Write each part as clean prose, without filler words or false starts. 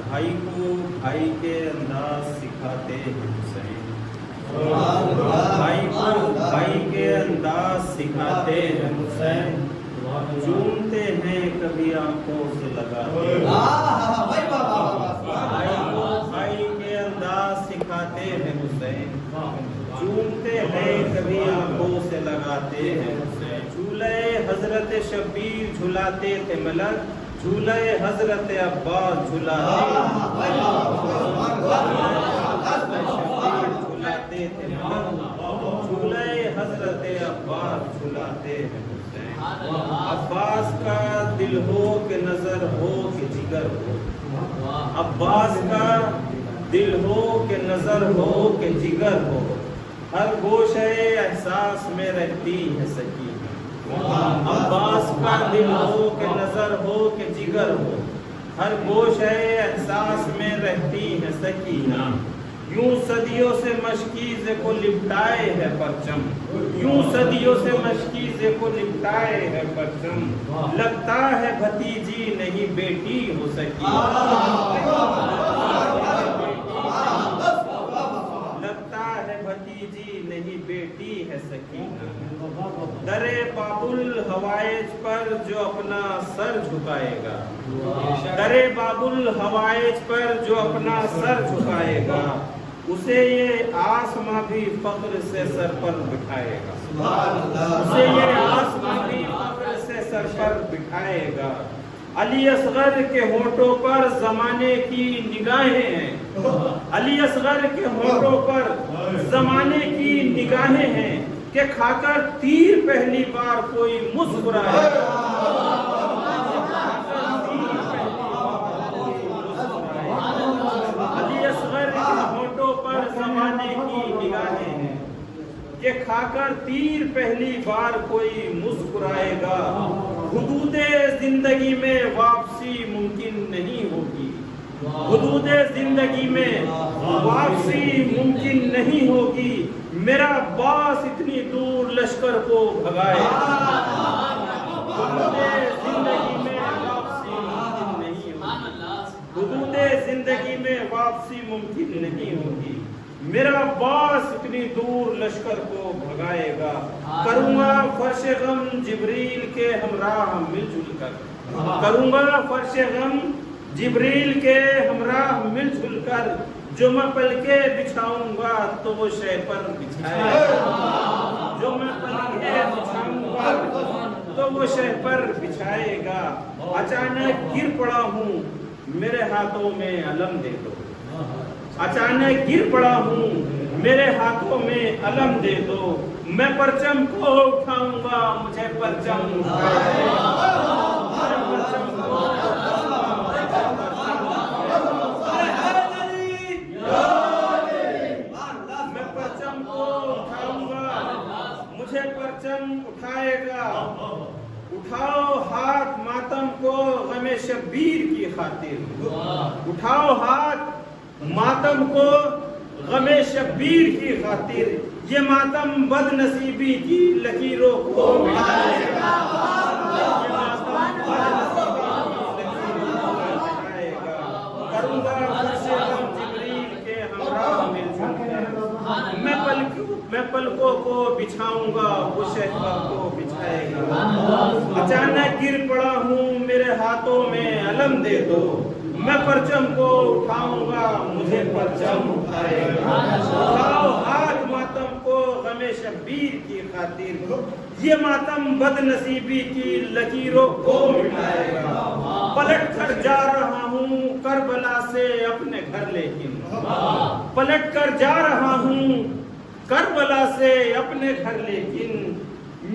بھائی کو بھائی کے انداز سکھاتے ہیں حسین، بھائی کو بھائی کے انداز سکھاتے ہیں حسین، چومتے ہیں کبھی آنکھوں سے لگاتے ہیں، بھائی کو بھائی کے انداز سکھاتے ہیں حسین، چومتے ہیں کبھی آنکھوں سے لگاتے ہیں حسین، جھولے حضرت شبیر جھلاتے تھے ملک، جھولے حضرت عباس جھلاتے تھے ملک، جھولے حضرت عباس جھلاتے ہیں حسین، عباس کا دل ہو کہ نظر ہو کہ جگر ہو، عباس کا دل ہو کہ نظر ہو کہ جگر ہو، ہر گوشے احساس میں رہتی ہے سکینہ، عباس کا دل ہو کہ نظر ہو کہ جگر ہو، ہر گوشے احساس میں رہتی ہے سکینہ، یوں صدیوں سے مشکیزے کو لپٹائے ہے پرچم، یوں صدیوں سے مشکیزے کو لپٹائے ہے پرچم، لگتا ہے بھتیجی نہیں بیٹی ہو سکی، لگتا ہے بھتیجی نہیں بیٹی ہے سکینہ، در باب الحوائج پر جو اپنا سر جھکائے گا، در باب الحوائج پر جو اپنا سر جھکائے گا، اسے یہ آسماں بھی فخر سے سر پر بٹھائے گا، اسے یہ آسماں بھی فخر سے سر پر بٹھائے گا، علی اصغر کے ہونٹوں پر زمانے کی نگاہیں ہیں، علی اصغر کے ہونٹوں پر زمانے کی نگاہیں ہیں، کہ کھا کر تیر پہلی بار کوئی مسکرائے گا، علی اصغر کے ہونٹوں پر زمانے کی نگاہیں ہیں، کہ کھا کر تیر پہلی بار کوئی مسکرائے گا، حدود زندگی میں واپسی ممکن نہیں ہوگی، حدود زندگی میں واپسی ممکن نہیں ہوگی، میرا عباس اتنی دور لشکر کو بھگائے گا، حدود زندگی میں واپسی ممکن نہیں ہوگی، حدود زندگی میں واپسی ممکن نہیں ہوگی، میرا عباس اتنی دور لشکر کو بھگائے گا، کروں گا فرش غم جبریل کے ہمراہ مل جل کر، کروں گا فرش غم جبریل کے ہمراہ مل جل کر، جو میں پلکے بچھاؤں گا تو وہ شہ پر بچھائے گا، جو میں پلکے بچھاؤں گا تو وہ شہ پر بچھائے گا، اچانک گر پڑا ہوں میرے ہاتھوں میں علم دے دو، اچانک گر پڑا ہوں میرے ہاتھوں میں علم دے دو، میں پرچم کو اٹھاؤں گا مجھے پرچم اٹھائے گا، میں پرچم کو مجھے پرچم اٹھائے گا، اٹھاؤ ہاتھ ماتم کو غم شبیر کی خاطر، اٹھاؤ ہاتھ ماتم کو غم شبیر کی خاطر، یہ ماتم بد نصیبی کی لکیروں کو مٹائے گا، یہ ماتم بد نصیبی کی لکیروں کو مٹائے گا، کروں گا فرش غم جبریل کے ہمراہ مل جل کر، میں پلکوں کو بچھاؤں گا وہ شہبہ کو بچھائے گا، اچانک گر پڑا ہوں میرے ہاتھوں میں علم دے دو، میں پرچم کو اٹھاؤں گا مجھے پرچم اٹھائے گا، اٹھاؤ ہاتھ ماتم کو غم شبیر کی خاطر، یہ ماتم بد نصیبی کی لکیروں کو مٹائے گا، پلٹ کر جا رہا ہوں کربلا سے اپنے گھر، لیکن پلٹ کر جا رہا ہوں کربلا سے اپنے گھر، لیکن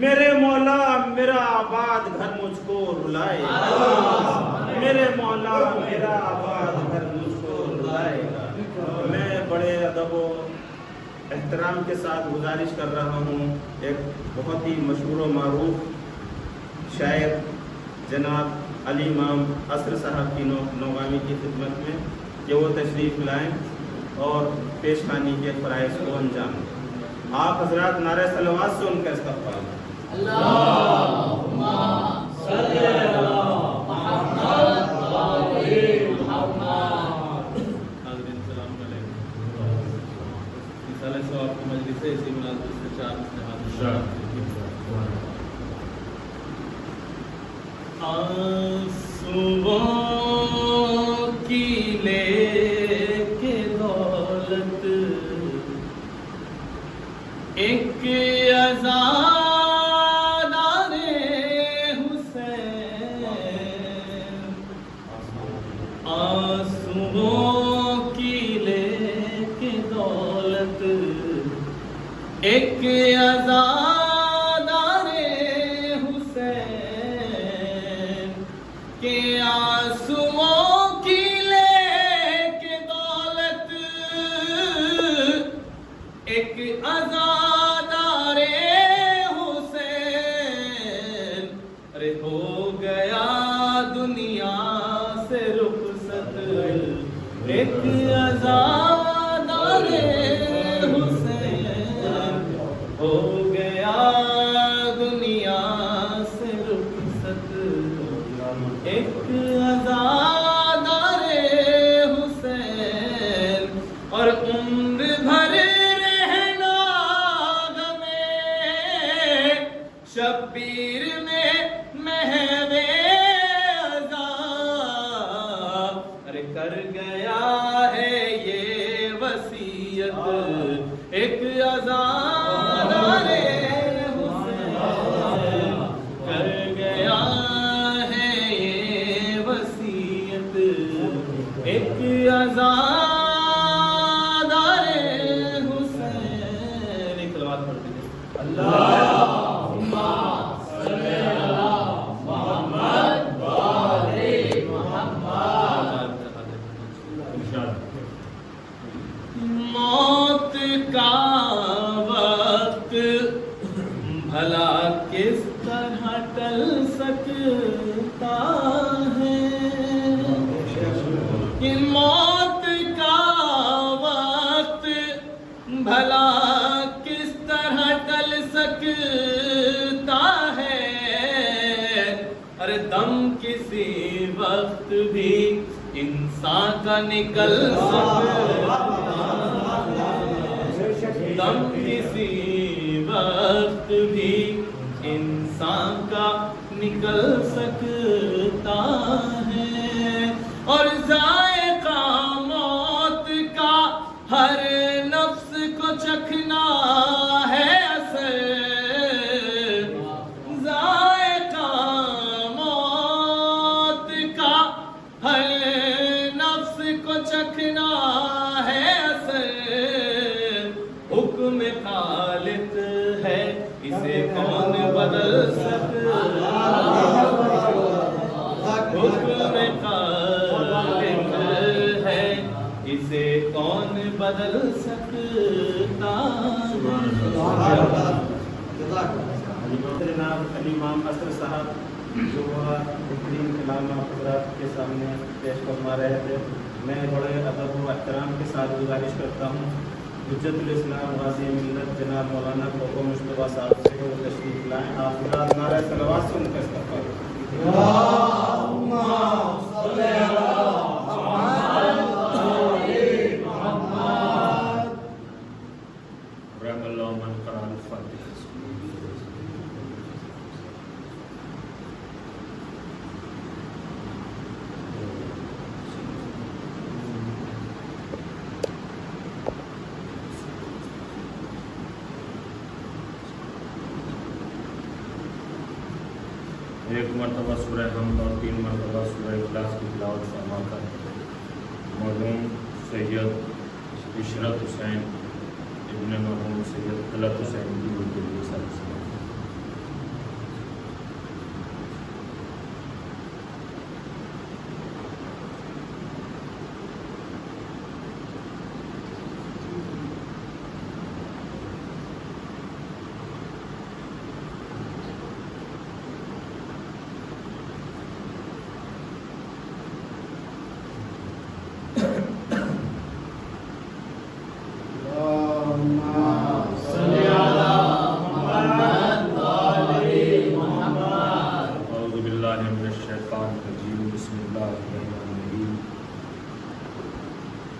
میرے مولا میرا آباد گھر مجھ کو رلائے گا، میرے مولا میرا آباد گھر مجھ کو رلائے گا۔ میں بڑے ادب و احترام کے ساتھ گزارش کر رہا ہوں ایک بہت ہی مشہور و معروف شاعر جناب علی امام عصر صاحب کی نوگامی کی خدمت میں کہ وہ تشریف لائیں اور پیش خانی کے فرائض کو انجام دیں۔ آپ حضرات نعرہ صلوات سے ان کا استقبال کریں۔ اللہم صلی علی محمد و آل محمد۔ سے اسی مناسبت سے 4 استعمال آنسوؤں کی لے کے دولت ایک عزادار حسین، آنسوؤں کی لے کے دولت ایک عزادار کہ آنسوؤں کی لے کے دولت ایک عزادار حسین، ارے ہو گیا دنیا سے رخصت ایک عزادار حسین، ہو گیا دنیا سے رخصت ایک عزادار حسین، اور عمر بھر رہنا غمِ شبیر میں محو عزا، ارے کر گیا ہے یہ وصیت ایک عزادار حسین، کر گیا ایک عزادار حسین۔ ایک صلوات پڑھ دیجیے، اللہم صلی علی محمد وآل محمد۔ موت کا وقت بھلا کس طرح ٹل سکتا ہے، موت کا وقت بھلا کس طرح ٹل سکتا ہے، ارے دم کسی وقت بھی انسان کا نکل سکتا ہے، دم کسی وقت بھی انسان کا نکل سکتا ہے، اور ذائقہ موت کا ہر نفس کو چکھنا ہے اثر، ذائقہ موت کا ہر نفس کو چکھنا ہے اثر، حکم خالق ہے اسے کون بدل سکتا، حکم خالق ہے اسے کون بدل سکتا۔ جناب علی امام اصغر صاحب جو بہترین کلام حضرات کے سامنے پیش فرما رہے تھے، میں بڑے ادب و احترام کے ساتھ گزارش کرتا ہوں حجت الاسلام غازی ملت جناب مولانا کوکو مصطفیٰ صاحب سے وہ تشریف لائیں، آپ حضرات نعرہ صلوات سے ان کا استقبال کریں۔ اللہم صلی علی محمد رحم اللہ من قرأ الفاتحہ۔ ایک مرتبہ سورہ حمد اور 3 مرتبہ سورہ اخلاص کی تلاوت فرما کر مرحوم سید عشرت حسین ابن مرحوم سید طلعت حسین کی روح کے لیے سالس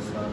ihsan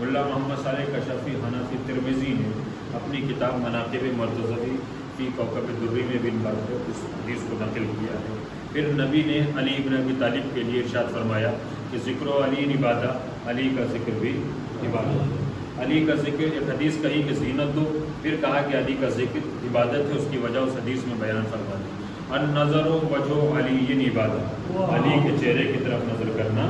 ملا محمد صالح کشفی حنفی ترمذی نے اپنی کتاب مناقب مرتضوی فی کوکب الدری میں بھی اس حدیث کو نقل کیا ہے۔ پھر نبی نے علی بن ابی طالب کے لیے ارشاد فرمایا کہ ذکر و علی عبادت، علی کا ذکر بھی عبادت۔ علی کا ذکر، ایک حدیث کہی کہ زینت دو، پھر کہا کہ علی کا ذکر عبادت ہے، اس کی وجہ اس حدیث میں بیان فرما دی۔ النظر وجہ علی عبادت، علی کے چہرے کی طرف نظر کرنا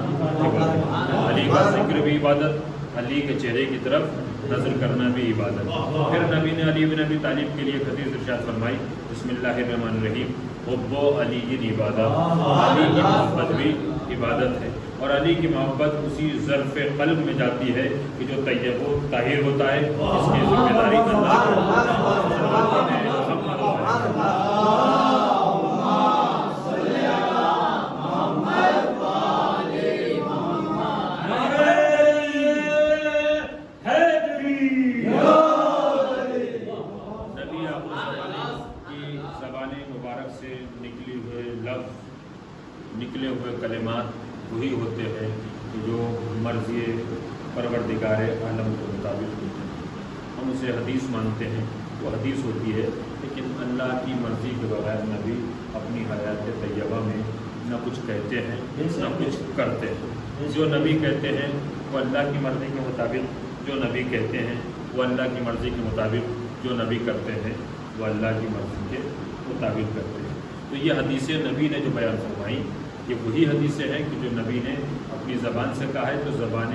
عبادت، علی کا ذکر بھی عبادت، علی کے چہرے کی طرف نظر کرنا بھی عبادت۔ پھر نبی نے علی بن ابی طالب کے لیے ایک حدیث ارشاد فرمائی، بسم اللہ الرحمن الرحیم، حب علی عبادت، علی کی محبت بھی عبادت ہے، اور علی کی محبت اسی ظرف قلب میں جاتی ہے کہ جو طیب و طاہر ہوتا ہے، اس کی ذمہ داری نکلے ہوئے کلمات وہی ہوتے ہیں کہ جو مرضی پروردگار عالم کے مطابق ہوتے ہیں۔ ہم اسے حدیث مانتے ہیں، وہ حدیث ہوتی ہے، لیکن اللہ کی مرضی کے بغیر نبی اپنی حیات طیبہ میں نہ کچھ کہتے ہیں نہ کچھ کرتے ہیں۔ جو نبی کہتے ہیں وہ اللہ کی مرضی کے مطابق، جو نبی کہتے ہیں وہ اللہ کی مرضی کے مطابق، جو نبی کرتے ہیں وہ اللہ کی مرضی کے مطابق کرتے ہیں۔ تو یہ حدیثیں نبی نے جو بیان فرمائی، یہ وہی حدیثیں ہیں کہ جو نبی نے اپنی زبان سے کہا ہے، جو زبان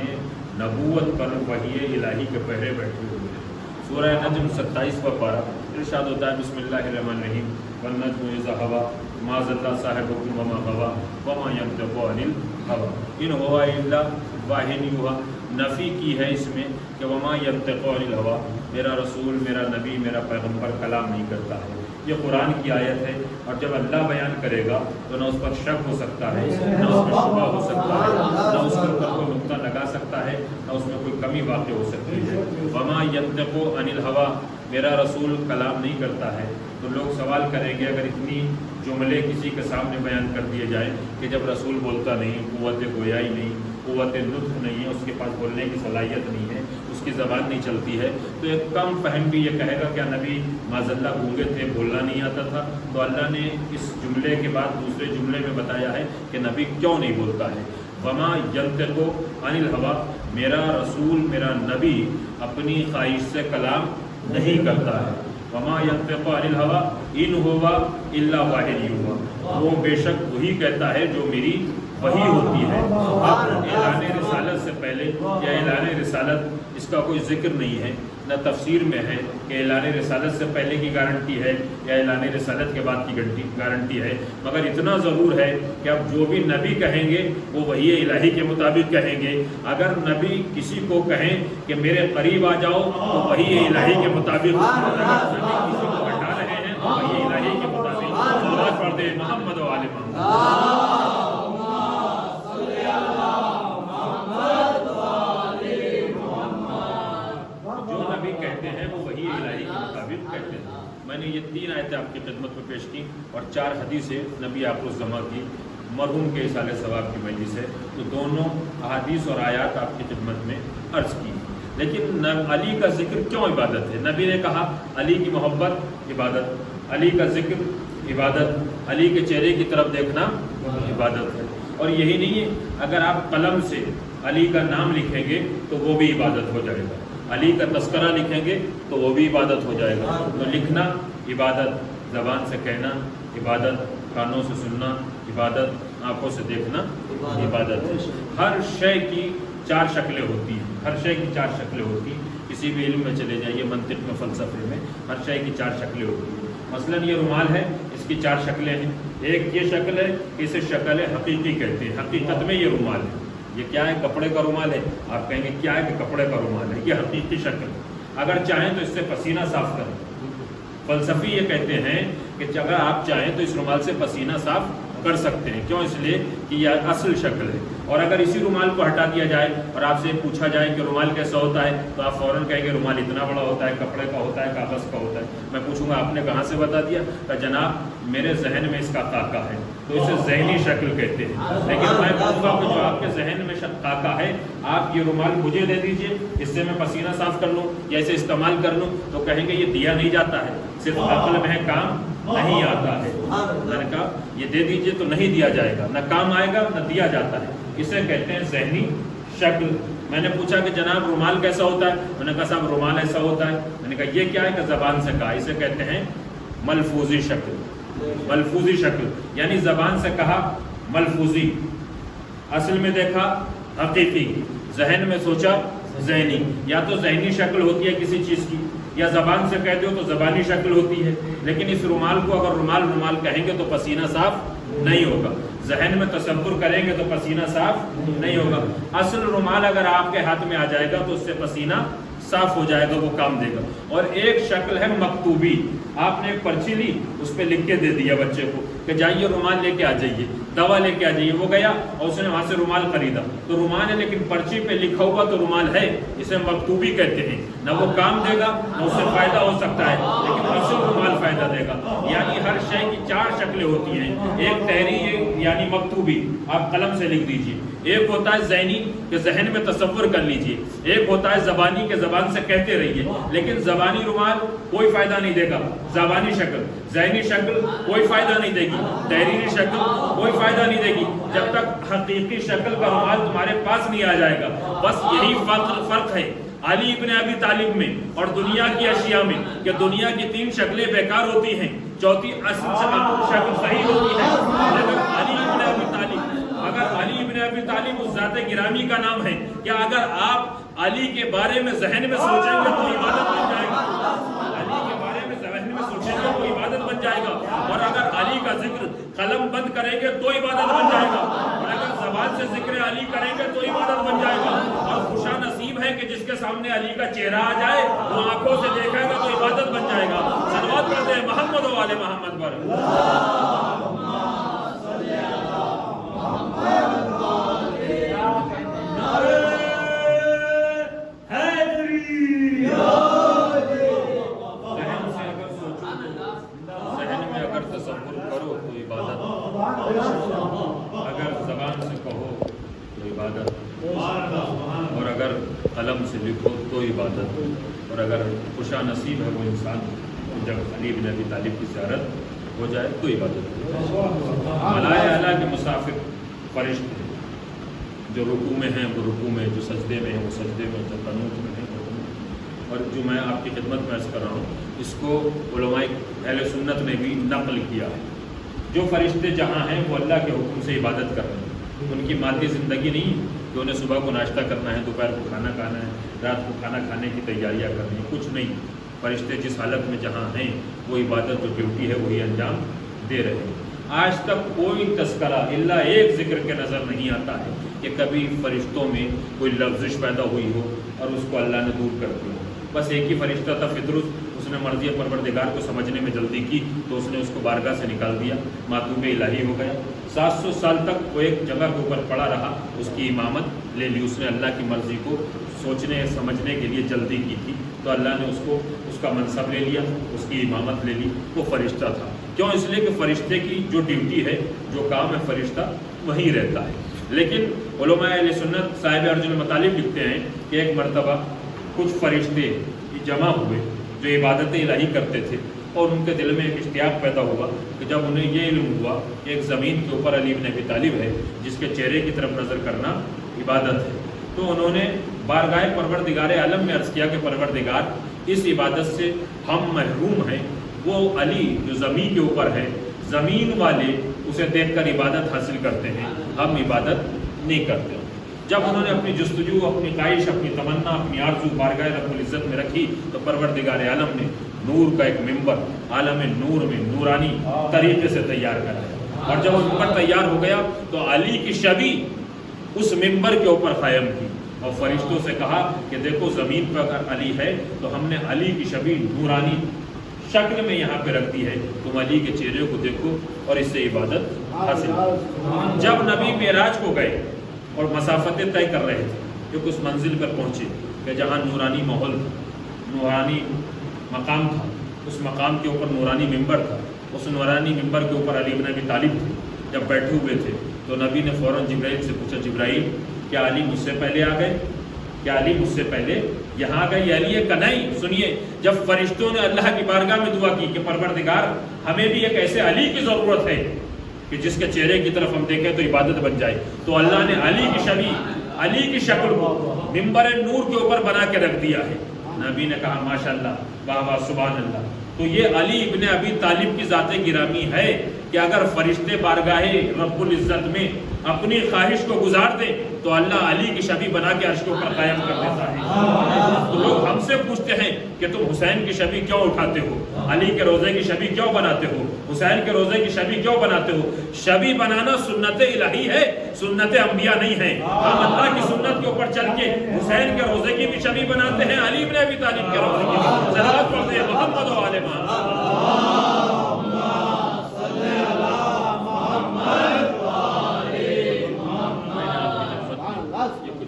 نبوت پر وحی الہی کے پہرے بیٹھے ہوئے ہیں۔ سورہ نجم 27واں پارہ ارشاد ہوتا ہے، بسم اللہ الرحمن الرحیم، والنجم اذا ہوا ما ضل صاحبکم وما غوا وما ینطق عن الہوا ان ہوا الا واحی یوحی۔ نفی کی ہے اس میں کہ وما ینطق عن الہوا، میرا رسول، میرا نبی، میرا پیغمبر کلام نہیں کرتا ہے۔ یہ قرآن کی آیت ہے، اور جب اللہ بیان کرے گا تو نہ اس پر شک ہو سکتا ہے، نہ اس میں شبہ ہو سکتا ہے، نہ اس کے اوپر کوئی نقطہ لگا سکتا ہے، نہ اس میں کوئی کمی واقع ہو سکتی ہے۔ وما ینطق عن الہوا، میرا رسول کلام نہیں کرتا ہے۔ تو لوگ سوال کریں گے، اگر اتنی جملے کسی کے سامنے بیان کر دیے جائیں کہ جب رسول بولتا نہیں، قوت گویائی نہیں، قوت نطق نہیں ہے، اس کے پاس بولنے کی صلاحیت نہیں ہے، اس کی زبان نہیں چلتی ہے، تو ایک کم فہم بھی یہ کہے گا کیا نبی معذاللہ گونگے تھے، بولنا نہیں آتا تھا؟ تو اللہ نے اس جملے کے بعد دوسرے جملے میں بتایا ہے کہ نبی کیوں نہیں بولتا ہے۔ وما ینطق عن الہوا، میرا رسول، میرا نبی اپنی خواہش سے کلام نہیں کرتا ہے۔ وما ینطق عن الہوا ان ہوا الا واحی یوحی، وہ بے شک وہی کہتا ہے جو میری وہی ہوتی ہے۔ اب اعلان رسالت سے پہلے یا اعلان رسالت اس کا کوئی ذکر نہیں ہے، نہ تفسیر میں ہے کہ اعلان رسالت سے پہلے کی گارنٹی ہے یا اعلان رسالت کے بعد کی گارنٹی ہے، مگر اتنا ضرور ہے کہ اب جو بھی نبی کہیں گے وہ وحی الہی کے مطابق کہیں گے۔ اگر نبی کسی کو کہیں کہ میرے قریب آ جاؤ تو وحی الہی کے مطابق، نبی کسی کو ہٹا رہے ہیں تو وحی الہی کے مطابق۔ صلوات پڑھ دیں محمد و آل محمد۔ میں نے یہ 3 آیتیں آپ کی خدمت میں پیش کی اور 4 حدیثیں نبی آخر الزماں کی، مرحوم کے اصال ثواب کی مجلس ہے، تو دونوں احادیث اور آیات آپ کی خدمت میں عرض کی۔ لیکن علی کا ذکر کیوں عبادت ہے؟ نبی نے کہا علی کی محبت عبادت، علی کا ذکر عبادت، علی کے چہرے کی طرف دیکھنا عبادت ہے۔ اور یہی نہیں ہے، اگر آپ قلم سے علی کا نام لکھیں گے تو وہ بھی عبادت ہو جائے گا، علی کا تذکرہ لکھیں گے تو وہ بھی عبادت ہو جائے گا۔ تو لکھنا عبادت، زبان سے کہنا عبادت، کانوں سے سننا عبادت، آنکھوں سے دیکھنا عبادت ہے۔ ہر شے کی 4 شکلیں ہوتی ہیں، ہر شے کی 4 شکلیں ہوتی ہیں۔ کسی بھی علم میں چلے جائیے، منطق میں، فلسفے میں، ہر شے کی 4 شکلیں ہوتی ہیں۔ مثلاً یہ رومال ہے، اس کی 4 شکلیں ہیں۔ ایک یہ شکل ہے کہ اسے شکل حقیقی کہتے ہیں، حقیقت میں یہ رومال ہے۔ یہ کیا ہے؟ کپڑے کا رومال ہے۔ آپ کہیں گے کیا ہے؟ کہ کپڑے کا رومال ہے، یہ حقیقی شکل ہے۔ اگر چاہیں تو اس سے پسینہ صاف کریں۔ فلسفی یہ کہتے ہیں کہ اگر آپ چاہیں تو اس رومال سے پسینہ صاف کر سکتے ہیں. کیوں؟ اس لیے کہ یہ اصل شکل ہے. اور اگر اسی رومال کو ہٹا دیا جائے اور آپ سے پوچھا جائے کہ رومال کیسا ہوتا ہے تو آپ فوراً کہیں گے رومال اتنا بڑا ہوتا ہے, کپڑے کا ہوتا ہے, کاغذ کا ہوتا ہے. میں پوچھوں گا آپ نے کہاں سے بتا دیا؟ کہ جناب میرے ذہن میں اس کا خاکہ ہے, تو اسے ذہنی شکل کہتے ہیں. لیکن میں کہوں گا کہ جو آپ کے ذہن میں خاکہ ہے, آپ یہ رومال مجھے دے دیجئے, اس سے میں پسینہ صاف کر لوں یا اسے استعمال کر لوں, تو کہیں گے یہ دیا نہیں جاتا ہے, صرف عقل میں کام نہیں آتا ہے. میں نے کہا یہ دے دیجئے تو نہیں دیا جائے گا, نہ کام آئے گا نہ دیا جاتا ہے. اسے کہتے ہیں ذہنی شکل. میں نے پوچھا کہ جناب رومال کیسا ہوتا ہے؟ میں نے کہا صاحب رومال ایسا ہوتا ہے. میں نے کہا یہ کیا ہے؟ کہ زبان سے کہا. اسے کہتے ہیں ملفوظی شکل. ملفوظی شکل یعنی زبان سے کہا ملفوظی, اصل میں دیکھا حقیقی, ذہن میں سوچا ذہنی. یا تو ذہنی شکل ہوتی ہے کسی چیز کی, یا زبان سے کہہ دو تو زبانی شکل ہوتی ہے. لیکن اس رومال کو اگر رومال رومال کہیں گے تو پسینہ صاف نہیں ہوگا. ذہن میں تصور کریں گے تو پسینہ صاف نہیں ہوگا. اصل رومال اگر آپ کے ہاتھ میں آ جائے گا تو اس سے پسینہ صاف ہو جائے گا, وہ کام دے گا. اور ایک شکل ہے مکتوبی. آپ نے ایک پرچی لی, اس پہ لکھ کے دے دیا بچے کو کہ جائیے رومال لے کے آ جائیے, دوا لے کے آ جائیے. وہ گیا اور اس نے وہاں سے رومال خریدا, تو رومال ہے لیکن پرچی پہ لکھا ہوا تو رومال ہے. اسے مکتوبی کہتے ہیں. نہ وہ کام دے گا نہ اس سے فائدہ ہو سکتا ہے, لیکن اصل رومال فائدہ دے گا. یعنی ہر شے کی چار شکلیں ہوتی ہیں. ایک تحریر یعنی مکتوبی, آپ قلم سے لکھ دیجیے. ایک ہوتا ہے ذہنی کہ ذہن میں تصور کر لیجیے. ایک ہوتا ہے زبانی کہ زبان سے کہتے رہیے. لیکن زبانی رومال کوئی فائدہ نہیں دے گا. زبانی شکل, ذہنی شکل کوئی فائدہ نہیں دے گی. تحریری شکل کوئی فائدہ نہیں دے گی جب تک حقیقی شکل کا رومال تمہارے پاس نہیں آ جائے گا. بس یہی فرق ہے علی ابن ابی طالب میں اور دنیا کی اشیاء میں, کہ دنیا کی 3 شکلیں بیکار ہوتی ہیں, چوتھی شکل صحیح ہوتی ہے. لیکن علی ابن ابی طالب, اگر علی ابن ابی طالب اس ذات گرامی کا نام ہے, کیا اگر آپ علی کے بارے میں ذہن میں سوچیں گے تو عبادت بن جائے گا. علی کے بارے میں ذہن میں سوچیں گے تو عبادت بن جائے گا. اور اگر علی کا ذکر قلم بند کریں گے تو عبادت بن جائے گا. اور اگر زبان سے ذکر علی کریں گے تو عبادت بن جائے گا. اور خوشا نصیب ہے کہ جس کے سامنے علی کا چہرہ آ جائے, وہ آنکھوں سے دیکھے گا تو عبادت بن جائے گا. صلوات پڑھتے ہیں محمد و آل محمد پر. اگر زبان سے کہو تو عبادت, اور اگر قلم سے لکھو تو عبادت. اور اگر خوشا نصیب ہے وہ انسان جب علی بن ابی طالب کی زیارت ہو جائے تو عبادت. ملائے اعلیٰ کے مسافر فرشتے جو رکوع میں ہیں وہ رکوع میں, جو سجدے میں ہیں وہ سجدے میں, جو قنوت میں ہیں. اور جو میں آپ کی خدمت میں عرض کر رہا ہوں, اس کو علماء اہل سنت نے بھی نقل کیا ہے. جو فرشتے جہاں ہیں وہ اللہ کے حکم سے عبادت کر رہے ہیں. ان کی مادی زندگی نہیں کہ انہیں صبح کو ناشتہ کرنا ہے, دوپہر کو کھانا کھانا ہے, رات کو کھانا کھانے کی تیاریاں کرنی ہے, کچھ نہیں. فرشتے جس حالت میں جہاں ہیں وہ عبادت جو ڈیوٹی ہے وہی انجام دے رہے ہیں. آج تک کوئی تذکرہ الا ایک ذکر کے نظر نہیں آتا ہے کہ کبھی فرشتوں میں کوئی لفزش پیدا ہوئی ہو اور اس کو اللہ نے دور کر دیا. بس ایک ہی فرشتہ تھا فطرس, اس نے مرضی پروردگار کو سمجھنے میں جلدی کی تو اس نے اس کو بارگاہ سے نکال دیا, معتوب الہی ہو گیا. 700 سال تک وہ ایک جگہ کے اوپر پڑا رہا, اس کی امامت لے لی. اس نے اللہ کی مرضی کو سوچنے سمجھنے کے لیے جلدی کی تھی تو اللہ نے اس کا منصب لے لیا, اس کی امامت لے لی. وہ فرشتہ تھا. کیوں؟ اس لیے کہ فرشتے کی جو ڈیوٹی ہے, جو کام ہے, فرشتہ وہی رہتا ہے. لیکن علماء اہل سنت صاحب ارج المطالب لکھتے ہیں کہ ایک مرتبہ کچھ فرشتے جمع ہوئے جو عبادت الہی کرتے تھے, اور ان کے دل میں ایک اشتیاق پیدا ہوا کہ جب انہیں یہ علم ہوا کہ ایک زمین کے اوپر علی بن ابی طالب ہے جس کے چہرے کی طرف نظر کرنا عبادت ہے, تو انہوں نے بارگاہ پروردگار عالم میں عرض کیا کہ پروردگار, اس عبادت سے ہم محروم ہیں. وہ علی جو زمین کے اوپر ہے, زمین والے اسے دیکھ کر عبادت حاصل کرتے ہیں, ہم عبادت نہیں کرتے. جب انہوں نے اپنی جستجو, اپنی خواہش, اپنی تمنا, اپنی آرزو بارگاہ رب العزت میں رکھی تو پروردگار عالم نے نور کا ایک ممبر عالم نور میں نورانی طریقے سے تیار کرایا. اور جب وہ ممبر تیار ہو گیا تو علی کی شبیہ اس ممبر کے اوپر قائم کی, اور فرشتوں سے کہا کہ دیکھو زمین پر اگر علی ہے تو ہم نے علی کی شبیہ نورانی شکل میں یہاں پہ رکھ دی ہے, تم علی کے چہرے کو دیکھو اور اس سے عبادت حاصل. جب نبی معراج کو گئے اور مسافتیں طے کر رہے تھے کہ اس منزل پر پہنچے کہ جہاں نورانی ماحول تھا، نورانی مقام تھا، اس مقام کے اوپر نورانی ممبر تھا، اس نورانی ممبر کے اوپر علی بن ابی طالب تھے. جب بیٹھے ہوئے تھے تو نبی نے فوراً جبرائیل سے پوچھا، جبرائیل کیا علی مجھ سے پہلے آ گئے؟ کیا علی مجھ سے پہلے یہاں آ گئے؟ یہ علی ہے کہ نہیں؟ سنیے، جب فرشتوں نے اللہ کی بارگاہ میں دعا کی کہ پروردگار ہمیں بھی ایک ایسے علی کی ضرورت ہے کہ جس کے چہرے کی طرف ہم دیکھیں تو عبادت بن جائے، تو اللہ نے علی کی شبیہ، علی کی شکل کو ممبر نور کے اوپر بنا کے رکھ دیا ہے. نبی نے کہا ماشاءاللہ، واہ واہ، سبحان اللہ. تو یہ علی ابن ابی طالب کی ذات گرامی ہے کہ اگر فرشتے بارگاہ رب العزت میں اپنی خواہش کو گزار دیں تو اللہ علی کی شبیہ بنا کے عرش کے اوپر قائم کر دیتا ہے. تو لوگ ہم سے پوچھتے ہیں کہ تم حسین کی شبیہ کیوں اٹھاتے ہو، علی کے روزے کی شبیہ کیوں بناتے ہو، حسین کے روزے کی شبیہ کیوں بناتے ہو؟ شبیہ بنانا سنت الہی ہے، سنت انبیاء نہیں ہے. ہم اللہ کی سنت کے اوپر چل کے حسین کے روزے کی بھی شبیہ بناتے ہیں، علی ابن ابی طالب کے روزے کی بھی. صلوات پڑھتے ہیں محمد و آل محمد.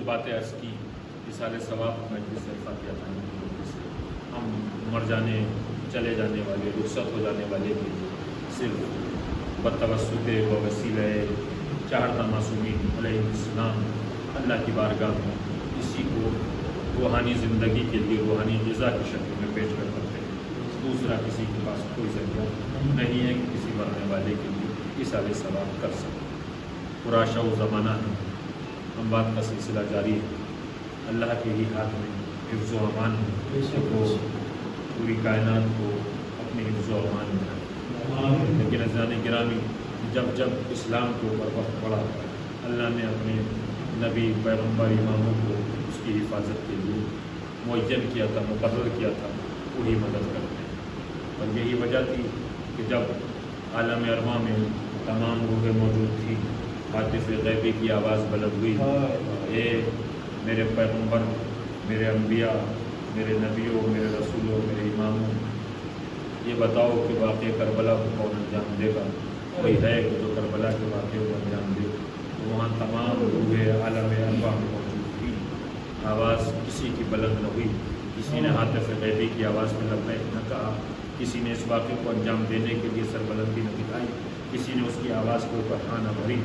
باتیں عرض کی، اِسال ثواب مجلس فاتحہ ہم مر جانے، چلے جانے والے، رخصت ہو جانے والے کے صرف بتوسط و وسیلہ چہارتا معصومین علیہ السلام اللہ کی بارگاہ میں اسی کو روحانی زندگی کے لیے روحانی غذا کی شکل میں پیش کر سکتے ہیں. دوسرا کسی کے پاس کوئی ذریعہ نہیں ہے کہ کسی مرنے والے کے لیے اِسال ثواب کر سکے. پورا شو زمانہ ہے، اموات کا سلسلہ جاری ہے. اللہ کے ہی ہاتھ میں حفظ و امان ہے، وہ پوری کائنات کو اپنے حفظ و امان میں رکھے. لیکن عزیزان گرامی، جب جب اسلام کے اوپر وقت پڑا، اللہ نے اپنے نبی، پیغمبر، اماموں کو اس کی حفاظت کے لیے معین کیا تھا، مقرر کیا تھا، وہی مدد کرتے ہیں. اور یہی وجہ تھی کہ جب عالم ارواح میں تمام روحیں موجود تھیں، عاطف غیبی کی آواز بلند ہوئی، اے میرے پیغمبر، میرے انبیاء، میرے نبیوں، میرے رسولوں، میرے اماموں، یہ بتاؤ کہ واقعہ کربلا کو کون انجام دے گا؟ کوئی ہے کہ جو کربلا کے واقعے کو انجام دے؟ تو وہاں تمام روحیں عالم ارواح میں موجود تھی. آواز کسی کی بلند نہ ہوئی، کسی نے عاطف غیبی کی آواز میں لبیک نہ کہا، کسی نے اس واقعے کو انجام دینے کے لیے سربلندی نہ دکھائی، کسی نے اس کی آواز کے اوپر ہاں نہ بھری.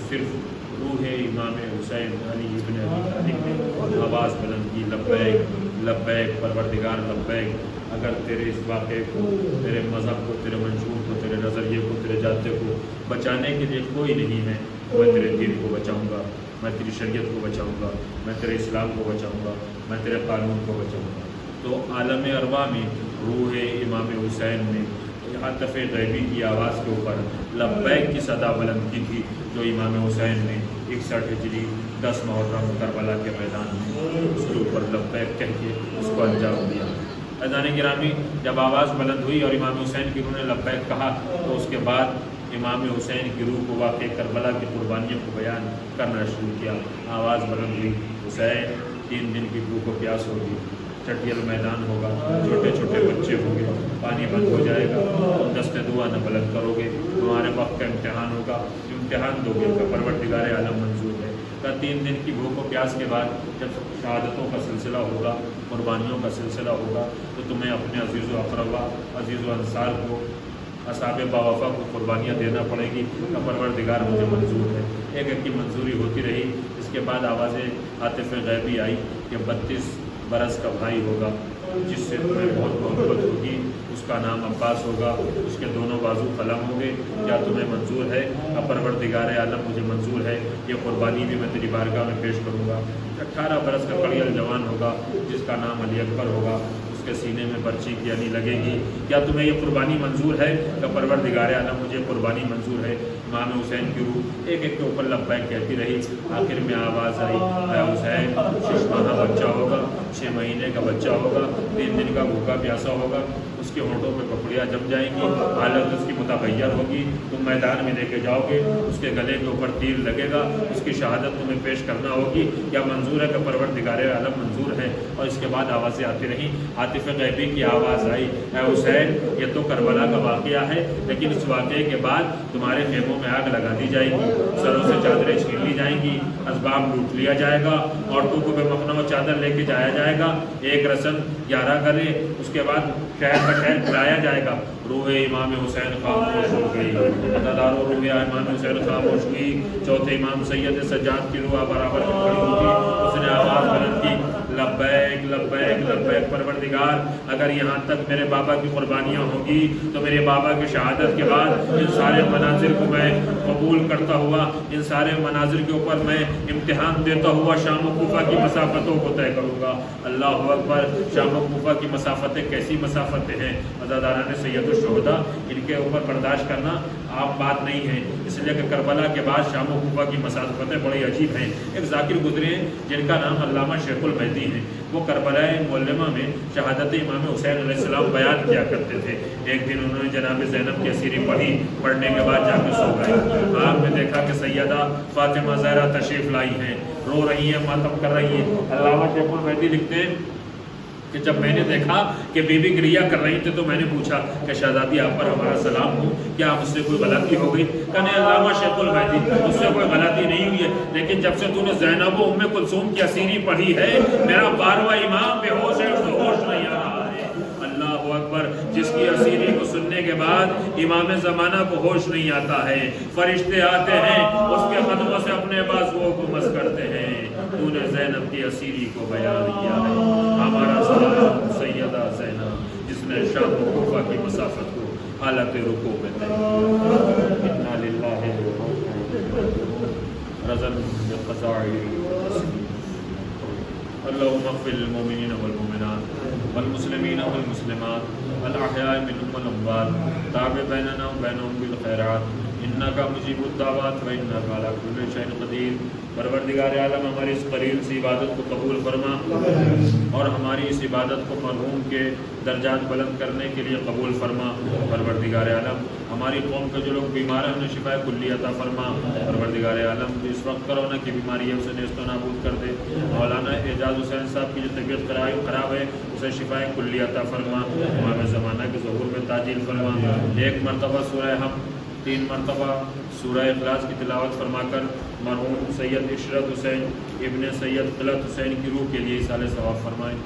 صرف روح امام حسین علی ابن ابی طالب نے آواز بلند کی، لبیک لبیک پروردگار لبیک. اگر تیرے اس واقعے کو، تیرے مذہب کو، تیرے منشور کو، تیرے نظریے کو، تیرے جاتے کو بچانے کے لیے کوئی نہیں ہے، میں تیرے دین کو بچاؤں گا، میں تیری شریعت کو بچاؤں گا، میں تیرے اسلام کو بچاؤں گا، میں تیرے قانون کو بچاؤں گا. تو عالم ارواح میں روح امام حسین نے عاطف غیبی کی آواز کے اوپر لبیک کی صدا بلند کی تھی، جو امام حسین نے 61 ہجری 10 محرم کربلا کے میدان میں اس کے اوپر لبیک کہہ کے اس کو انجام دیا. عزیزان گرامی، جب آواز بلند ہوئی اور امام حسین کی روح نے لبیک کہا تو اس کے بعد امام حسین کی روح کو واقع کربلا کی قربانیوں کو بیان کرنا شروع کیا. آواز بلند ہوئی، حسین 3 دن کی بھوک و پیاس ہوگی، چٹیل میدان ہوگا، چھوٹے چھوٹے بچے ہوں گے، پانی بند ہو جائے گا، دست دعا نہ بلند کرو گے، تمہارے وقت کا امتحان ہوگا، امتحان دو گے کا پروردگار عالم منظور ہے. 3 دن کی بھوک و پیاس کے بعد جب شہادتوں کا سلسلہ ہوگا، قربانیوں کا سلسلہ ہوگا، تو تمہیں اپنے عزیز و اقربا، عزیز و انصار کو، اصحاب باوفا کو قربانیاں دینا پڑے گی کا پروردگار مجھے منظور ہے. ایک ایک کی منظوری ہوتی رہی. اس کے بعد آوازیں عاطف غیبی آئی کہ 32 برس کا بھائی ہوگا جس سے تمہیں بہت محبت ہوگی، اس کا نام عباس ہوگا، اس کے دونوں بازو قلم ہوں گے، کیا تمہیں منظور ہے؟ پروردگار عالم مجھے منظور ہے، یہ قربانی بھی میں تیری بارگاہ میں پیش کروں گا. 18 برس کا کڑیل جوان ہوگا جس کا نام علی اکبر ہوگا، اس کے سینے میں برچی کی علی لگے گی، کیا تمہیں یہ قربانی منظور ہے؟ کہ پروردگار عالم مجھے قربانی منظور ہے. امام حسین کی روح ایک ایک کے اوپر لبیک کہتی رہی. آخر میں آواز آئی، اے حسین 6 ماہ بچہ ہوگا، 6 مہینے کا بچہ ہوگا، 3 دن کا بھوکا پیاسا ہوگا، اس کے ہونٹوں پہ پپڑیاں جم جائیں گی، حالت اس کی متغیر ہوگی، تم میدان میں لے کے جاؤ گے، اس کے گلے کے اوپر تیر لگے گا، اس کی شہادت تمہیں پیش کرنا ہوگی. کیا منظور ہے؟ کہ پروردگار عالم منظور ہے. اور اور اس کے بعد آوازیں آتی رہیں. عاطف غیبی کی آواز آئی, اے حسین یہ تو کربلا کا واقعہ ہے, لیکن اس واقعے کے بعد تمہارے خیموں میں آگ لگا دی جائے گی, سروں سے چادریں چھین لی جائیں گی, اسباب لوٹ لیا جائے گا, عورتوں کو بے مخنہ و چادر لے کے جایا جائے گا, ایک رسم 11 کرے, اس کے بعد شہر کا شہر پھیلایا جائے گا. روح امام حسین خاموش ہو گئی, عزادارو روح امام حسین خاموش ہوئی. چوتھے امام سید سجاد کی روح برابر میں کھڑی ہوگی, اس نے آواز بلند کی, لبیک لبیک لبیک پروردگار, اگر یہاں تک میرے بابا کی قربانیاں ہوں گی تو میرے بابا کی شہادت کے بعد ان سارے مناظر کو میں قبول کرتا ہوا, ان سارے مناظر کے اوپر میں امتحان دیتا ہوا شام و کوفہ کی مسافتوں کو طے کروں گا. اللہ اکبر, شام و کوفہ کی مسافتیں کیسی مسافتیں ہیں عزاداران سید الشہداء, ان کے اوپر برداشت کرنا عام بات نہیں ہے, اس لیے کہ کربلا کے بعد شام و کوفہ کی مسافتیں بڑی عجیب ہیں. ایک ذاکر گزرے ہیں جن کا نام علامہ شیخ المہدی ہے, وہ کربلا معلمہ میں شہادت امام حسین علیہ السلام بیان کیا کرتے تھے. ایک دن انہوں نے جناب زینب کی اسیری پڑھی, پڑھنے کے بعد جا کے سو گئے. آپ نے دیکھا کہ سیدہ فاطمہ زہرا تشریف لائی ہیں, رو رہی ہیں, ماتم کر رہی ہیں. علامہ شیخ المہدی لکھتے ہیں کہ جب میں نے دیکھا کہ بی بی گریہ کر رہی تھی تو میں نے پوچھا کہ شہزادی آپ پر ہمارا سلام ہو, کیا آپ اس سے کوئی غلطی ہو گئی؟ کہنے علامہ شیخ المہدی اس سے کوئی غلطی نہیں ہوئی ہے, لیکن جب سے تو نے زینب و ام کلثوم کی اسیری پڑھی ہے میرا 12واں امام بے ہوش ہے, اس کو ہوش نہیں آ رہا ہے. اللہ اکبر, جس کی اسیری کو سننے کے بعد امام زمانہ کو ہوش نہیں آتا ہے, فرشتے آتے ہیں اس کے قدموں سے اپنے بازوؤں کو مس کرتے ہیں. تو نے زینب کی اسیری کو بیان کیا ہے, ہمارا سلام سیدہ زینب جس نے شام و کوفہ کی مسافت کو حالت رکوع میں طے کیا. انا للہ رضن بقضاء اللهم اغفر للمؤمنین والمؤمنات والمسلمین والمسلمات الاحیاء منهم والاموات تابع بیننا وبینہم بالخیرات انکا مجیب الدعوات وانکا علی کل شیء قدیر. پروردگار عالم ہماری اس قلیل سی عبادت کو قبول فرما اور ہماری اس عبادت کو مرحوم کے درجات بلند کرنے کے لیے قبول فرما. پروردگار عالم ہماری قوم کے جو لوگ بیمار ہیں انہیں شفا کلی عطا فرما. پروردگار عالم اس وقت کرونا کی بیماری ہے اسے نیست و نابود کر دے. مولانا اعجاز حسین صاحب کی جو طبیعت خراب ہے اسے شفا کلی عطا فرما. امام زمانہ کے ظہور میں تعجیل فرما. ایک مرتبہ سورہ ہم 3 مرتبہ سورہ اخلاص کی تلاوت فرما کر مرحوم سید عشرت حسین ابن سید قلت حسین کی روح کے لیے ایصال ثواب فرمائیں.